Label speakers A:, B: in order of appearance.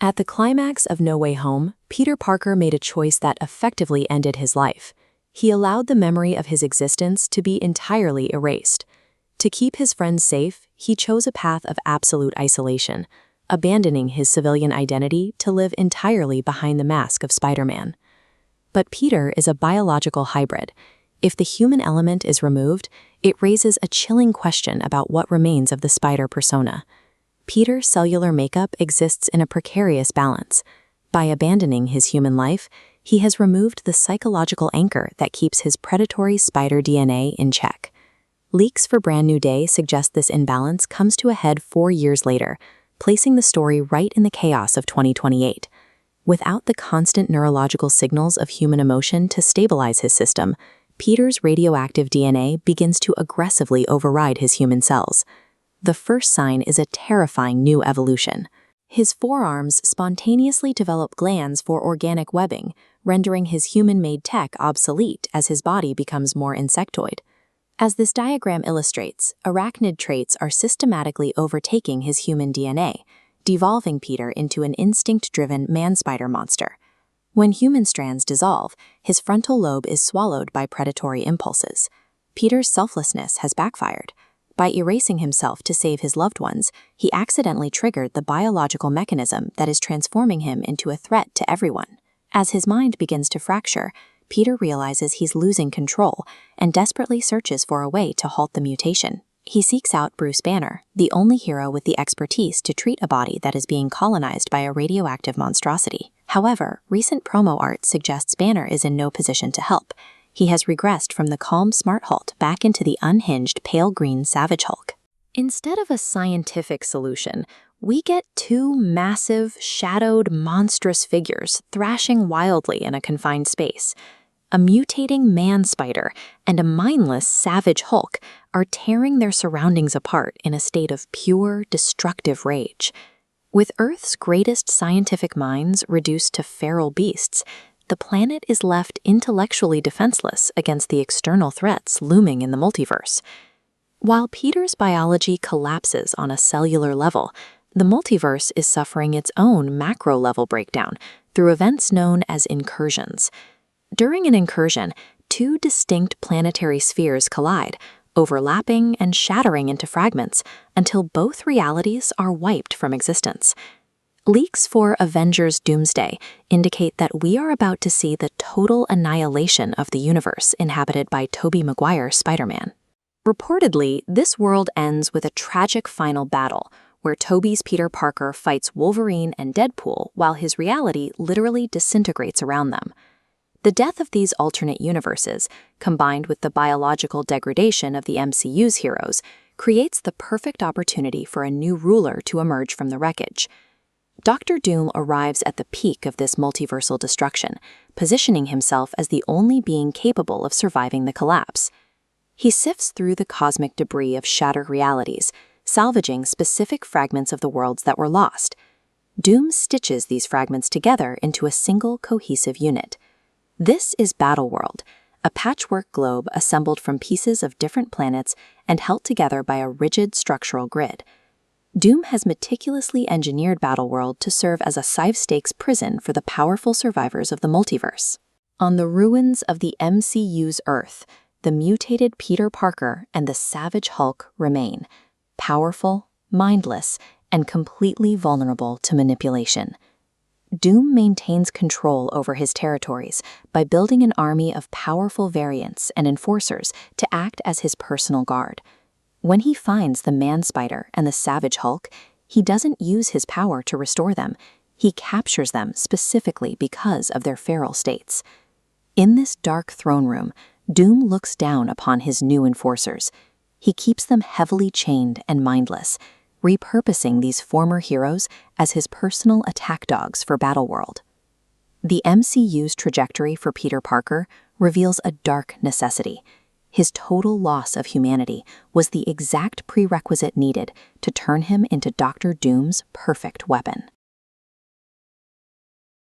A: At the climax of No Way Home, Peter Parker made a choice that effectively ended his life. He allowed the memory of his existence to be entirely erased. To keep his friends safe, he chose a path of absolute isolation, abandoning his civilian identity to live entirely behind the mask of Spider-Man. But Peter is a biological hybrid. If the human element is removed, it raises a chilling question about what remains of the spider persona. Peter's cellular makeup exists in a precarious balance. By abandoning his human life, he has removed the psychological anchor that keeps his predatory spider DNA in check. Leaks for Brand New Day suggest this imbalance comes to a head 4 years later, placing the story right in the chaos of 2028. Without the constant neurological signals of human emotion to stabilize his system, Peter's radioactive DNA begins to aggressively override his human cells. The first sign is a terrifying new evolution. His forearms spontaneously develop glands for organic webbing, rendering his human-made tech obsolete as his body becomes more insectoid. As this diagram illustrates, arachnid traits are systematically overtaking his human DNA, devolving Peter into an instinct-driven man-spider monster. When human strands dissolve, his frontal lobe is swallowed by predatory impulses. Peter's selflessness has backfired. By erasing himself to save his loved ones, he accidentally triggered the biological mechanism that is transforming him into a threat to everyone. As his mind begins to fracture, Peter realizes he's losing control and desperately searches for a way to halt the mutation. He seeks out Bruce Banner, the only hero with the expertise to treat a body that is being colonized by a radioactive monstrosity. However, recent promo art suggests Banner is in no position to help. He has regressed from the calm Smart Hulk back into the unhinged pale green Savage Hulk. Instead of a scientific solution, we get two massive, shadowed, monstrous figures thrashing wildly in a confined space. A mutating man-spider and a mindless Savage Hulk are tearing their surroundings apart in a state of pure, destructive rage. With Earth's greatest scientific minds reduced to feral beasts, the planet is left intellectually defenseless against the external threats looming in the multiverse. While Peter's biology collapses on a cellular level, the multiverse is suffering its own macro-level breakdown through events known as incursions. During an incursion, two distinct planetary spheres collide, overlapping and shattering into fragments until both realities are wiped from existence. Leaks for Avengers Doomsday indicate that we are about to see the total annihilation of the universe inhabited by Tobey Maguire's Spider-Man. Reportedly, this world ends with a tragic final battle, where Tobey's Peter Parker fights Wolverine and Deadpool while his reality literally disintegrates around them. The death of these alternate universes, combined with the biological degradation of the MCU's heroes, creates the perfect opportunity for a new ruler to emerge from the wreckage. Dr. Doom arrives at the peak of this multiversal destruction, positioning himself as the only being capable of surviving the collapse. He sifts through the cosmic debris of shattered realities, salvaging specific fragments of the worlds that were lost. Doom stitches these fragments together into a single cohesive unit. This is Battleworld, a patchwork globe assembled from pieces of different planets and held together by a rigid structural grid. Doom has meticulously engineered Battleworld to serve as a high-stakes prison for the powerful survivors of the multiverse. On the ruins of the MCU's Earth, the mutated Peter Parker and the Savage Hulk remain, powerful, mindless, and completely vulnerable to manipulation. Doom maintains control over his territories by building an army of powerful variants and enforcers to act as his personal guard. When he finds the Man-Spider and the Savage Hulk, he doesn't use his power to restore them. He captures them specifically because of their feral states. In this dark throne room, Doom looks down upon his new enforcers. He keeps them heavily chained and mindless, repurposing these former heroes as his personal attack dogs for Battleworld. The MCU's trajectory for Peter Parker reveals a dark necessity. His total loss of humanity was the exact prerequisite needed to turn him into Dr. Doom's perfect weapon.